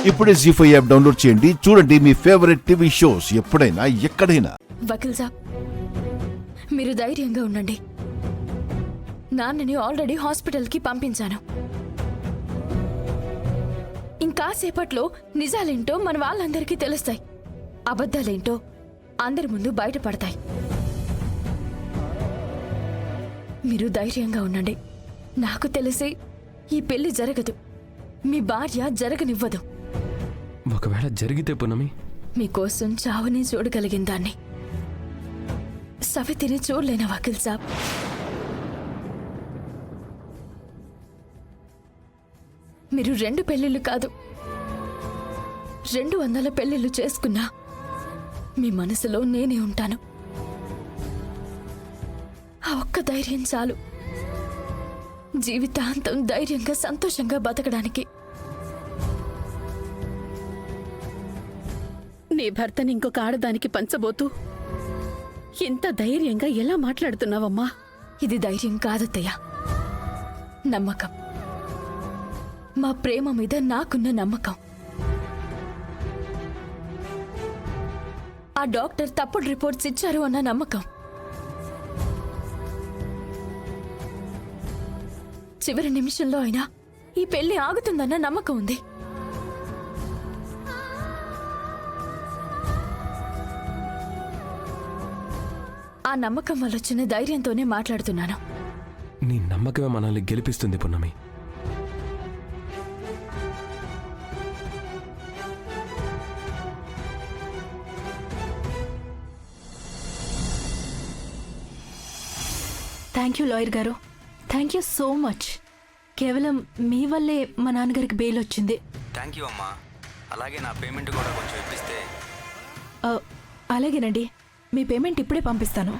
ఇప్పుడే జీ5 app download చేయండి. చూడండి మీ ఫేవరెట్ టీవీ షోస్ ఎప్పుడైనా ఎక్కడైనా. వకీల్ సాబ్, మీరు ధైర్యంగా ఉండండి. నాన్నని ఆల్రెడీ హాస్పిటల్కి పంపించాను. ఇంకాసేపట్లో నిజాలేంటో మన వాళ్ళందరికీ తెలుస్తాయి. అబద్ధాలేంటో అందరి ముందు బయటపడతాయి. మీరు ధైర్యంగా ఉండండి. నాకు తెలిసి ఈ పెళ్లి జరగదు. మీ భార్య జరగనివ్వదు. ఒకవేళ జరిగితే పునమి, మీకోసం చావుని చూడగలిగిన దాన్ని సవితిని చూడలేనా వకీల్ సాబ్? మీరు 2 పెళ్లిళ్ళు కాదు 200 పెళ్లిళ్ళు చేసుకున్నా మీ మనసులో నేనే ఉంటాను. ఆ ఒక్క ధైర్యం చాలు జీవితాంతం ధైర్యంగా సంతోషంగా బతకడానికి. నీ భర్తని ఇంకొక ఆడదానికి పంచబోతూ ఎంత ధైర్యంగా ఎలా మాట్లాడుతున్నావమ్మా? ఇది ధైర్యం కాదత్తయ్య, నమ్మకం. మా ప్రేమ మీద నాకున్న నమ్మకం. ఆ డాక్టర్ తప్పుడు రిపోర్ట్స్ ఇచ్చారు అన్న నమ్మకం. చివరి నిమిషంలో అయినా ఈ పెళ్లి ఆగుతుందన్న నమ్మకం ఉంది. ఆ నమ్మకం వల్ల వచ్చిన ధైర్యంతోనే మాట్లాడుతున్నాను. నీ నమ్మకమే మనల్ని గెలిపిస్తుంది పున్నమి. థ్యాంక్ యూ లాయర్ గారు, థ్యాంక్ యూ సో మచ్. కేవలం మీ వల్లే మా నాన్నగారికి బెయిల్ వచ్చింది. థ్యాంక్ యూ అమ్మా. అలాగే నా పేమెంట్ కూడా కొంచెం ఇప్పిస్తే. అలాగేనండి, మీ పేమెంట్ ఇప్పుడే పంపిస్తాను.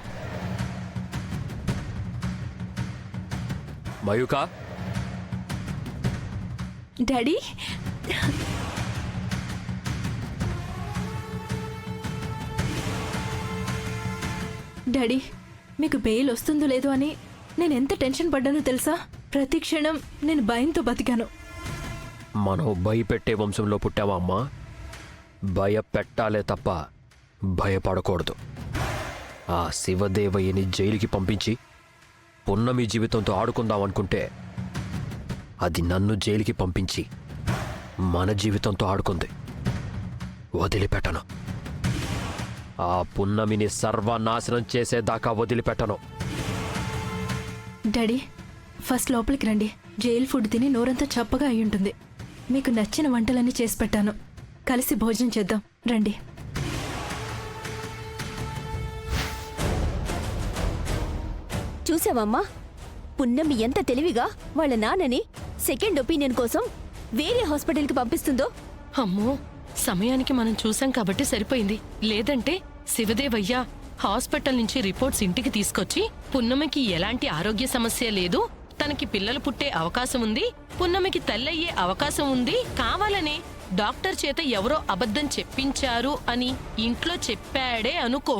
మయూకా, డాడీ, డాడీ, మీకు బెయిల్ వస్తుందో లేదో అని నేను ఎంత టెన్షన్ పడ్డానో తెలుసా? ప్రతి క్షణం నేను భయంతో బతికాను. మనం భయపెట్టే వంశంలో పుట్టావా అమ్మా? భయపెట్టాలే తప్ప భయపడకూడదు. ఆ శివదేవయ్యని జైలుకి పంపించి పున్నమి జీవితంతో ఆడుకుందామనుకుంటే అది నన్ను జైలుకి పంపించి మన జీవితంతో ఆడుకుంది. వదిలిపెట్టను. ఆ పున్నమిని సర్వనాశనం చేసేదాకా వదిలిపెట్టను. డాడీ, ఫస్ట్ లోపలికి రండి. జైలు ఫుడ్ తిని నోరంతా చప్పగా అయి ఉంటుంది. మీకు నచ్చిన వంటలన్నీ చేసి పెట్టాను. కలిసి భోజనం చేద్దాం రండి. చూసావమ్మా, పున్నమి ఎంత తెలివిగా వాళ్ళ నాన్నని సెకండ్ ఒపీనియన్ కోసం వేరే హాస్పిటల్కి పంపిస్తుందో. అమ్మో, సమయానికి మనం చూసాం కాబట్టి సరిపోయింది. లేదంటే శివదేవయ్య హాస్పిటల్ నుంచి రిపోర్ట్స్ ఇంటికి తీసుకొచ్చి పున్నమికి ఎలాంటి ఆరోగ్య సమస్య లేదు, తనకి పిల్లలు పుట్టే అవకాశం ఉంది, పున్నమికి తల్లయ్యే అవకాశం ఉంది, కావాలనే డాక్టర్ చేత ఎవరో అబద్ధం చెప్పించారు అని ఇంట్లో చెప్పాడే అనుకో.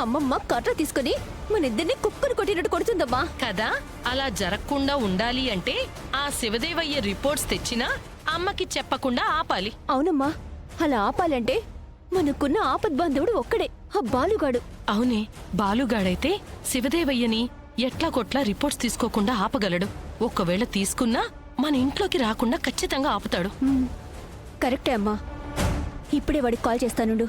అమ్మమ్మ కర్ర తీసుకుని మనిద్దరిని కుక్కను కొట్టినట్టు కొడుతుందమ్మా కదా. అలా జరగకుండా ఉండాలి అంటే ఆ శివదేవయ్య రిపోర్ట్స్ తెచ్చినా అమ్మకి చెప్పకుండా ఆపాలి. అవునమ్మా, అలా ఆపాలంటే మనకున్న ఆపద్బాంధవుడు ఒక్కడే, ఆ బాలుగాడు. అవునే, బాలుగాడైతే శివదేవయ్యని ఎట్లా కొట్లా రిపోర్ట్స్ తీసుకోకుండా ఆపగలడు. ఒకవేళ తీసుకున్నా మన ఇంట్లోకి రాకుండా ఖచ్చితంగా ఆపుతాడు. కరెక్టే అమ్మా. ఇప్పుడే వాడికి కాల్ చేస్తానుండు.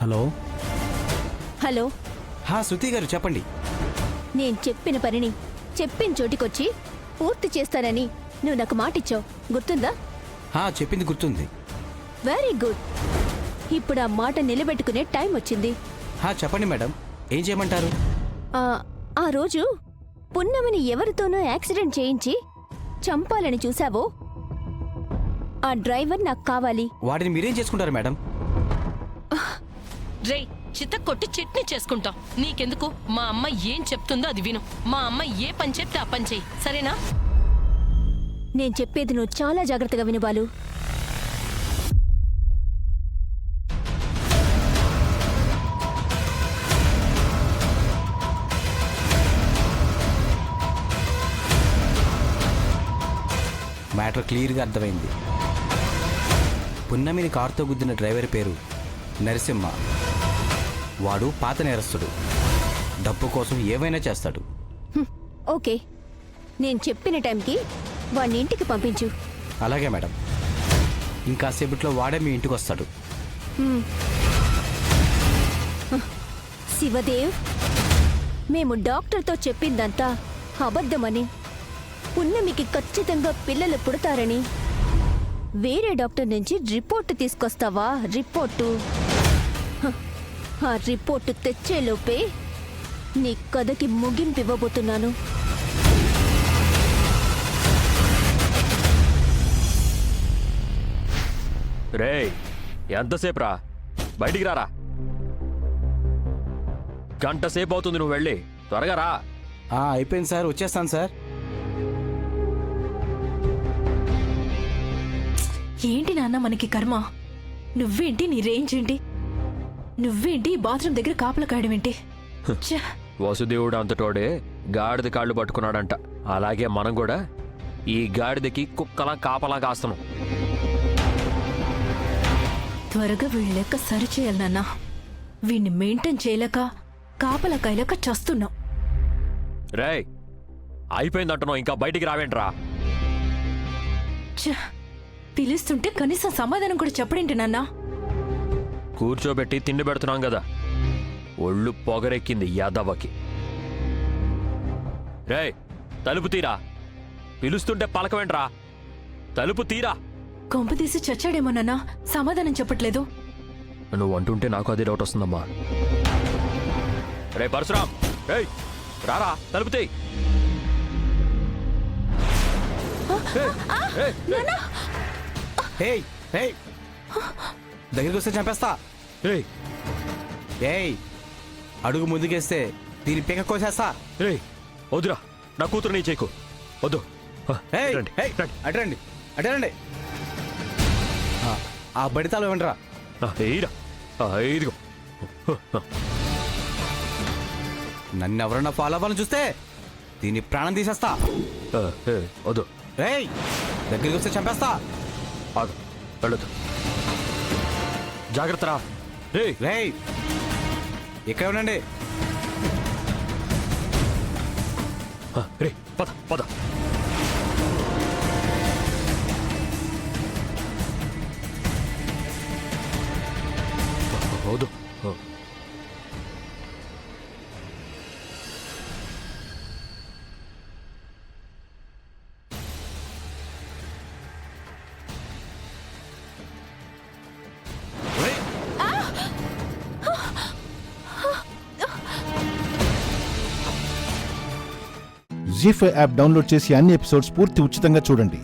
Hello hello. శృతి గారు చెప్పండి. నేను చెప్పిన పనిని చెప్పిన చోటికొచ్చి పూర్తి చేస్తానని నువ్వు నాకు మాటిచ్చావు, గుర్తుందా? చెప్పింది గుర్తుంది. Very good. ఇప్పుడు ఆ మాట నిలబెట్టుకునే టైం వచ్చింది. చెప్పండి మేడం, ఏం చేయమంటారు? ఆ రోజు పున్నమిని ఎవరితోనో యాక్సిడెంట్ చేయించి చంపాలని చూసావో, ఆ డ్రైవర్ నాకు కావాలి. వాడిని మీరేం చేసుకుంటారు మేడం? రే, చిత్త కొట్టి చట్నీ చేసుకుంటాం. నీకెందుకు? మా అమ్మ ఏం చెప్తుందో అది విను. మా అమ్మ ఏ పని చెప్తే ఆ పని చెయ్యి, సరేనా? నేను చెప్పేది నువ్వు చాలా జాగ్రత్తగా విను బాలు. మ్యాటర్ క్లియర్గా అర్థమైంది. పున్నమిని కారుతో గుద్దిన డ్రైవర్ పేరు నరసింహ. వాడు పాత నేరస్తుడు. డబ్బు కోసం ఏమైనా చేస్తాడు. ఓకే, నేను చెప్పిన టైంకి వాడిని ఇంటికి పంపించు. అలాగే మేడం. ఇంకాసేపట్లో వాడే మీ ఇంటికి వస్తాడు. శివదేవ్, మేము డాక్టర్తో చెప్పిందంతా అబద్ధమని, పున్నమికి ఖచ్చితంగా పిల్లలు పుడతారని వేరే డాక్టర్ నుంచి రిపోర్టు తీసుకొస్తావా? రిపోర్టు? ఆ రిపోర్టు తెచ్చేలోపే నీ కథకి ముగింపు ఇవ్వబోతున్నాను. రేయ్, ఎంతసేపు రా? బయటికి రారా. గంట సేపు అవుతుంది, నువ్వు వెళ్ళి త్వరగా రా. అయిపోయింది సార్, వచ్చేస్తాను సార్. ఏంటి నాన్న మనకి కర్మ? నువ్వేంటి, నీ రేంజ్ ఏంటి? నువ్వేంటి బాత్రూమ్ దగ్గర కాపలా కాయడమేంటి? ఛ! వసుదేవుడు అంతటోడే గాడిద కాళ్ళు పట్టుకున్నాడంట. అలాగే మనం కూడా ఈ గాడిదకి కుక్కలా కాపలా కాస్తున్నాం. త్వరగా వీళ్ళ లెక్క సరిచేయాలి నాన్న. వీణ్ణి మెయింటైన్ చేయలేక కాపలా కాయలేక చస్తున్నాం. రేయ్, అయిపోయిందంటున్నావు, ఇంకా బయటికి రావేంట్రా? ఛ! పిలుస్తుంటే కనీసం సమాధానం కూడా చెప్పడేంటి నాన్న? కూర్చోబెట్టి తిండి పెడుతున్నాం కదా, ఒళ్ళు పొగరెక్కింది యాదవ్వకి. రేయ్, తలుపు తీరా. పిలుస్తుంటే పలకవేంట్రా? తలుపు తీరా. కొంప తీసి చచ్చాడేమో నాన్న, సమాధానం చెప్పట్లేదు. నువ్వు అంటుంటే నాకు అదే డౌట్ వస్తుందమ్మా. రే పరశురాం, రేయ్ రారా, తలుపు తీయ్. ఏయ్ ఏయ్, దగ్గరికి వస్తే చంపేస్తా. రేయ్ ఏయ్, అడుగు ముందుకేస్తే దీని పీక కోసేస్తా. రేయ్, వద్దురా, నా కూతురు నీ చేయకు, వద్దు. ఏయ్, రండి, ఏయ్, రండి. అటరండి అటరండి. ఆ బడితాలు ఇవ్వండిరా. ఏయిరా, ఇదిగో. నన్ను ఎవరన్నా ఫాలో అవ్వాలని చూస్తే దీని ప్రాణం తీసేస్తా. వద్దు. ఏయ్, దగ్గరికి వస్తే చంపేస్తా. ఆగు, వెళ్ళొద్దు. జాగ్రత్త రా. రేయ్ రేయ్, ఇక్కడ ఉండండి. రే, పద పద. వద్దు. జీ5 యాప్ డౌన్లోడ్ చేసి అన్ని ఎపిసోడ్స్ పూర్తి ఉచితంగా చూడండి.